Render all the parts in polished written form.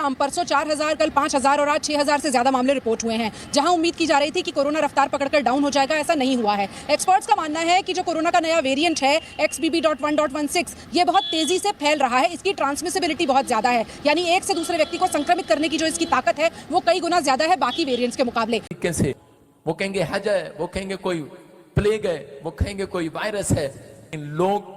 हम परसों 4000, कल 5000 और आज 6000 से ज्यादा मामले रिपोर्ट हुए हैं। जहां उम्मीद की जा रही थी कि कोरोना रफ्तार पकड़कर डाउन हो जाएगा, ऐसा नहीं हुआ है। एक्सपर्ट्स का मानना है कि जो कोरोना का नया वेरिएंट है XBB.1.16, ये बहुत तेजी से फैल रहा है। इसकी ट्रांसमिसिबिलिटी बहुत ज्यादा है, यानी एक से दूसरे व्यक्ति को संक्रमित करने की जो इसकी ताकत है वो कई गुना ज्यादा है बाकी वेरिएंट्स के मुकाबले। कैसे वो कहेंगे हज है, वो कहेंगे कोई प्लेग है, वो कहेंगे कोई वायरस है, लोग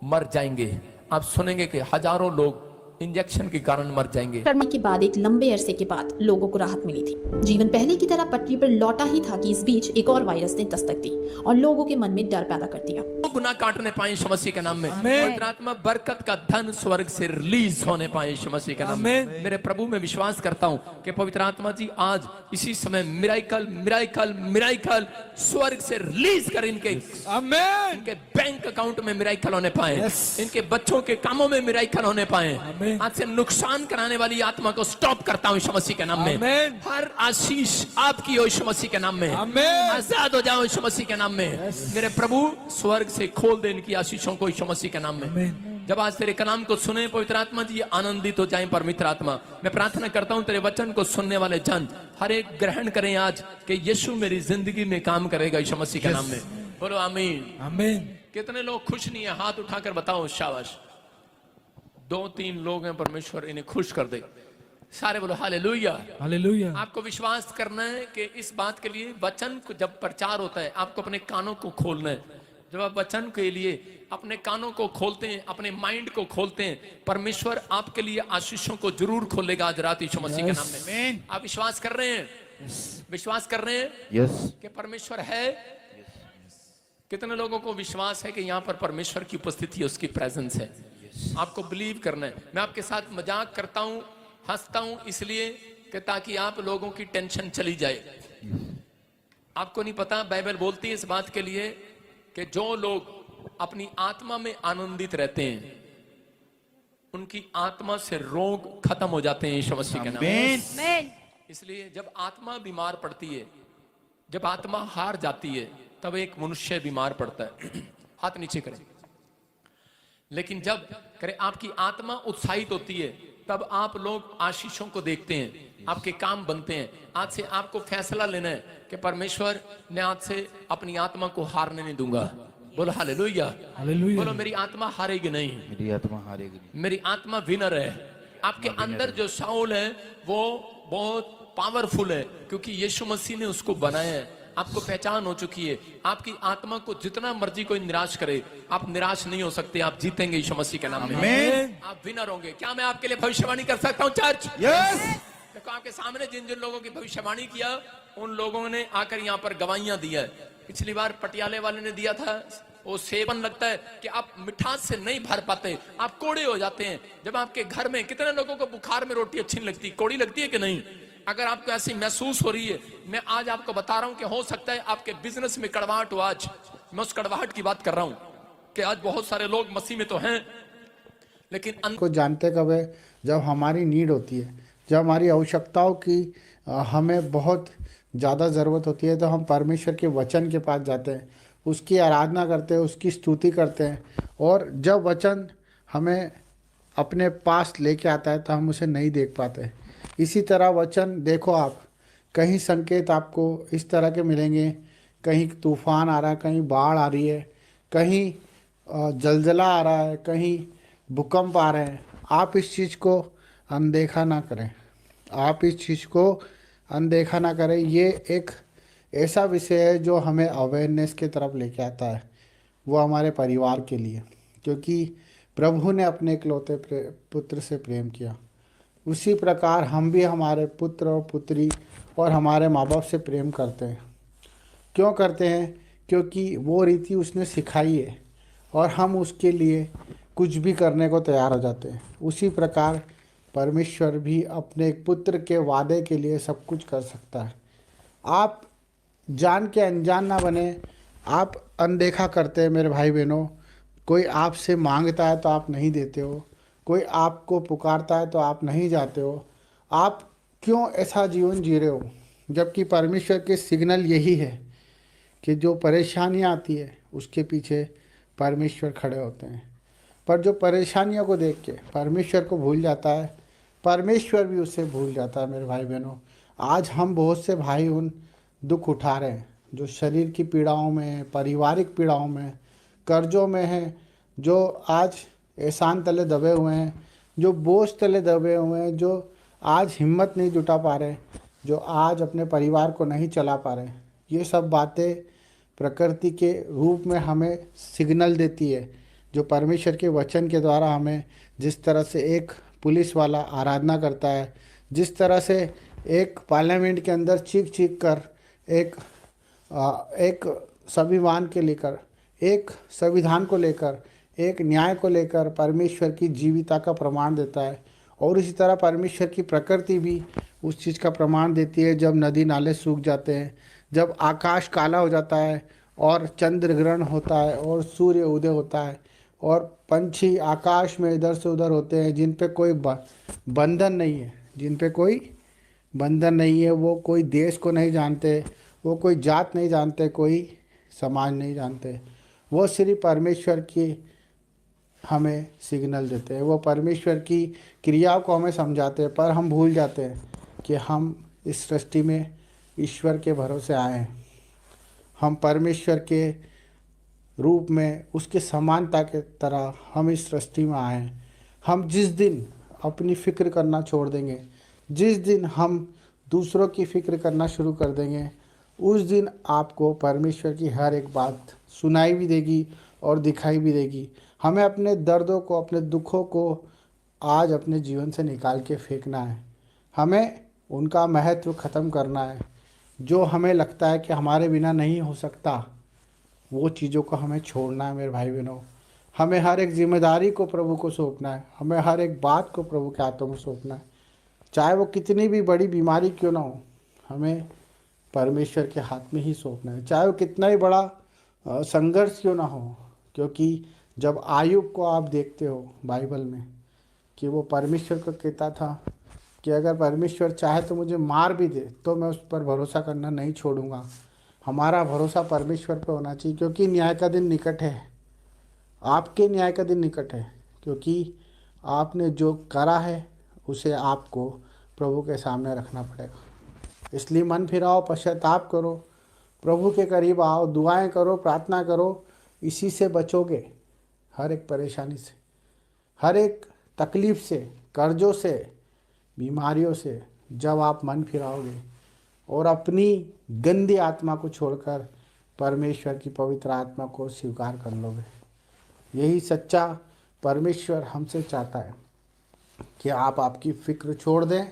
मर जाएंगे। आप सुनेंगे कि हजारों लोग इंजेक्शन के कारण मर जाएंगे। कर्मा के बाद एक लंबे अरसे के बाद लोगों को राहत मिली थी। जीवन पहले की तरह पटरी पर लौटा ही था कि इस बीच एक और वायरस ने दस्तक दी और लोगों के मन में डर पैदा कर दिया। गुनाह काटने पाए यीशु मसीह के नाम में। पवित्र आत्मा बरकत का धन स्वर्ग से रिलीज होने पाए यीशु मसीह के नाम में। मेरे प्रभु में विश्वास करता हूँ कि पवित्र आत्मा जी आज इसी समय मिराइकल मिराइकल मिराइकल स्वर्ग से रिलीज कर इनके बैंक अकाउंट में मिराइकल होने पाए, इनके बच्चों के कामों में मिराइकल होने पाए। आज से नुकसान कराने वाली आत्मा को स्टॉप करता हूं यीशु मसीह के नाम में। हर आशीष आपकी हो यीशु मसीह के नाम में। आजाद हो जाओ यीशु मसीह के नाम में। मेरे प्रभु स्वर्ग से खोल दे इनकी आशीषों को यीशु मसीह के नाम में। जब आज तेरे कलाम को सुने पवित्र आत्मा जी, आनंदित हो जाएं पवित्र आत्मा। मैं प्रार्थना करता हूं तेरे वचन को सुनने वाले जन हर एक ग्रहण करें आज कि यीशु मेरी जिंदगी में काम करेगा यीशु मसीह के नाम में। बोलो आमीन आमीन। कितने लोग खुश नहीं है? हाथ उठाकर बताओ। शाबाश। 2-3 लोग हैं, परमेश्वर इन्हें खुश कर दे। सारे बोलो हालेलुया हालेलुया। आपको विश्वास करना है कि इस बात के लिए वचन को जब प्रचार होता है आपको अपने कानों को खोलना है। जब आप वचन के लिए अपने कानों को खोलते हैं, अपने माइंड को खोलते हैं, परमेश्वर आपके लिए आशीषों को जरूर खोलेगा आज रात यीशु मसीह के नाम में। आप विश्वास कर रहे हैं? विश्वास कर रहे हैं कि परमेश्वर है? कितने लोगों को विश्वास है कि यहाँ पर परमेश्वर की उपस्थिति है, उसकी प्रेजेंस है? आपको बिलीव करना है। मैं आपके साथ मजाक करता हूं, हंसता हूं इसलिए कि ताकि आप लोगों की टेंशन चली जाए। आपको नहीं पता, बाइबल बोलती है इस बात के लिए कि जो लोग अपनी आत्मा में आनंदित रहते हैं उनकी आत्मा से रोग खत्म हो जाते हैं यीशु मसीह के नाम में। इसलिए जब आत्मा बीमार पड़ती है, जब आत्मा हार जाती है, तब एक मनुष्य बीमार पड़ता है। हाथ नीचे करें। लेकिन जब करे आपकी आत्मा उत्साहित होती है तब आप लोग आशीषों को देखते हैं, आपके काम बनते हैं। आज से आपको फैसला लेना है कि परमेश्वर मैं आज से अपनी आत्मा को हारने नहीं दूंगा। बोलो हालेलुया हालेलुया। बोलो मेरी आत्मा हारेगी नहीं, मेरी आत्मा हारेगी नहीं, मेरी आत्मा विनर है। आपके अंदर जो शाऊल है वो बहुत पावरफुल है क्योंकि यीशु मसीह ने उसको बनाया है। आपको पहचान हो चुकी है। आपकी आत्मा को जितना मर्जी कोई निराश करे, आप निराश नहीं हो सकते। आप जीतेंगे यीशु मसीह के नाम में। आप विनर होंगे। क्या मैं आपके लिए भविष्यवाणी कर सकता हूँ चर्च? देखो आपके सामने जिन जिन लोगों की भविष्यवाणी किया उन लोगों ने आकर यहाँ पर गवाहियां दी है। पिछली बार पटियाले वाले ने दिया था, वो सेवन लगता है कि आप मिठास से नहीं भर पाते, आप कोड़े हो जाते हैं। जब आपके घर में कितने लोगों को बुखार में रोटी अच्छी नहीं लगती, कोड़ी लगती है कि नहीं? अगर आपको ऐसी महसूस हो रही है, मैं आज आपको बता रहा हूं कि हो सकता है आपके बिजनेस में कड़वाहट हो। आज मैं उस कड़वाहट की बात कर रहा हूं कि आज बहुत सारे लोग मसीह में तो हैं लेकिन को जानते कब है? जब हमारी नीड होती है, जब हमारी आवश्यकताओं की हमें बहुत ज़्यादा ज़रूरत होती है तो हम परमेश्वर के वचन के पास जाते हैं, उसकी आराधना करते हैं, उसकी स्तुति करते हैं। और जब वचन हमें अपने पास लेके आता है तो हम उसे नहीं देख पाते। इसी तरह वचन देखो, आप कहीं संकेत आपको इस तरह के मिलेंगे, कहीं तूफान आ रहा है, कहीं बाढ़ आ रही है, कहीं जलजला आ रहा है, कहीं भूकंप आ रहे हैं। आप इस चीज़ को अनदेखा ना करें, आप इस चीज़ को अनदेखा ना करें। ये एक ऐसा विषय है जो हमें अवेयरनेस की तरफ लेके आता है, वो हमारे परिवार के लिए, क्योंकि प्रभु ने अपने इकलौते पुत्र से प्रेम किया। उसी प्रकार हम भी हमारे पुत्र और पुत्री और हमारे माँ बाप से प्रेम करते हैं। क्यों करते हैं? क्योंकि वो रीति उसने सिखाई है और हम उसके लिए कुछ भी करने को तैयार हो जाते हैं। उसी प्रकार परमेश्वर भी अपने एक पुत्र के वादे के लिए सब कुछ कर सकता है। आप जान के अनजान ना बने, आप अनदेखा करते हैं मेरे भाई बहनों। कोई आपसे मांगता है तो आप नहीं देते हो, कोई आपको पुकारता है तो आप नहीं जाते हो। आप क्यों ऐसा जीवन जी रहे हो? जबकि परमेश्वर के सिग्नल यही है कि जो परेशानियाँ आती है उसके पीछे परमेश्वर खड़े होते हैं। पर जो परेशानियों को देख के परमेश्वर को भूल जाता है परमेश्वर भी उससे भूल जाता है। मेरे भाई बहनों, आज हम बहुत से भाई उन दुख उठा रहे हैं जो शरीर की पीड़ाओं में, पारिवारिक पीड़ाओं में, कर्जों में हैं, जो आज एहसान तले दबे हुए हैं, जो बोझ तले दबे हुए हैं, जो आज हिम्मत नहीं जुटा पा रहे, जो आज अपने परिवार को नहीं चला पा रहे। ये सब बातें प्रकृति के रूप में हमें सिग्नल देती है, जो परमेश्वर के वचन के द्वारा हमें, जिस तरह से एक पुलिस वाला आराधना करता है, जिस तरह से एक पार्लियामेंट के अंदर चीख चीख कर एक संविधान के लेकर, एक संविधान को लेकर, एक न्याय को लेकर परमेश्वर की जीविता का प्रमाण देता है, और इसी तरह परमेश्वर की प्रकृति भी उस चीज़ का प्रमाण देती है। जब नदी नाले सूख जाते हैं, जब आकाश काला हो जाता है और चंद्र ग्रहण होता है और सूर्य उदय होता है और पंछी आकाश में इधर से उधर होते हैं, जिन पे कोई बंधन नहीं है, जिन पे कोई बंधन नहीं है, वो कोई देश को नहीं जानते, वो कोई जात नहीं जानते, कोई समाज नहीं जानते, वो सिर्फ परमेश्वर की हमें सिग्नल देते हैं, वो परमेश्वर की क्रियाओं को हमें समझाते हैं। पर हम भूल जाते हैं कि हम इस सृष्टि में ईश्वर के भरोसे आए हैं। हम परमेश्वर के रूप में, उसके समानता के तरह हम इस सृष्टि में आए हैं। हम जिस दिन अपनी फ़िक्र करना छोड़ देंगे, जिस दिन हम दूसरों की फ़िक्र करना शुरू कर देंगे, उस दिन आपको परमेश्वर की हर एक बात सुनाई भी देगी और दिखाई भी देगी। हमें अपने दर्दों को, अपने दुखों को आज अपने जीवन से निकाल के फेंकना है। हमें उनका महत्व ख़त्म करना है। जो हमें लगता है कि हमारे बिना नहीं हो सकता, वो चीज़ों को हमें छोड़ना है। मेरे भाई बहनों, हमें हर एक जिम्मेदारी को प्रभु को सौंपना है। हमें हर एक बात को प्रभु के हाथों में सौंपना है, चाहे वो कितनी भी बड़ी बीमारी क्यों ना हो, हमें परमेश्वर के हाथ में ही सौंपना है। चाहे वो कितना ही बड़ा संघर्ष क्यों ना हो, क्योंकि जब आयुब को आप देखते हो बाइबल में कि वो परमेश्वर को कहता था कि अगर परमेश्वर चाहे तो मुझे मार भी दे तो मैं उस पर भरोसा करना नहीं छोड़ूंगा। हमारा भरोसा परमेश्वर पर होना चाहिए, क्योंकि न्याय का दिन निकट है। आपके न्याय का दिन निकट है, क्योंकि आपने जो करा है उसे आपको प्रभु के सामने रखना पड़ेगा। इसलिए मन फिराओ, पश्चाताप करो, प्रभु के करीब आओ, दुआएं करो, प्रार्थना करो। इसी से बचोगे, हर एक परेशानी से, हर एक तकलीफ से, कर्जों से, बीमारियों से। जब आप मन फिराओगे और अपनी गंदी आत्मा को छोड़कर परमेश्वर की पवित्र आत्मा को स्वीकार कर लोगे, यही सच्चा परमेश्वर हमसे चाहता है कि आप आपकी फ़िक्र छोड़ दें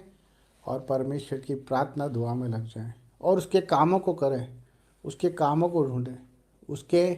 और परमेश्वर की प्रार्थना दुआ में लग जाएं और उसके कामों को करें, उसके कामों को ढूंढें, उसके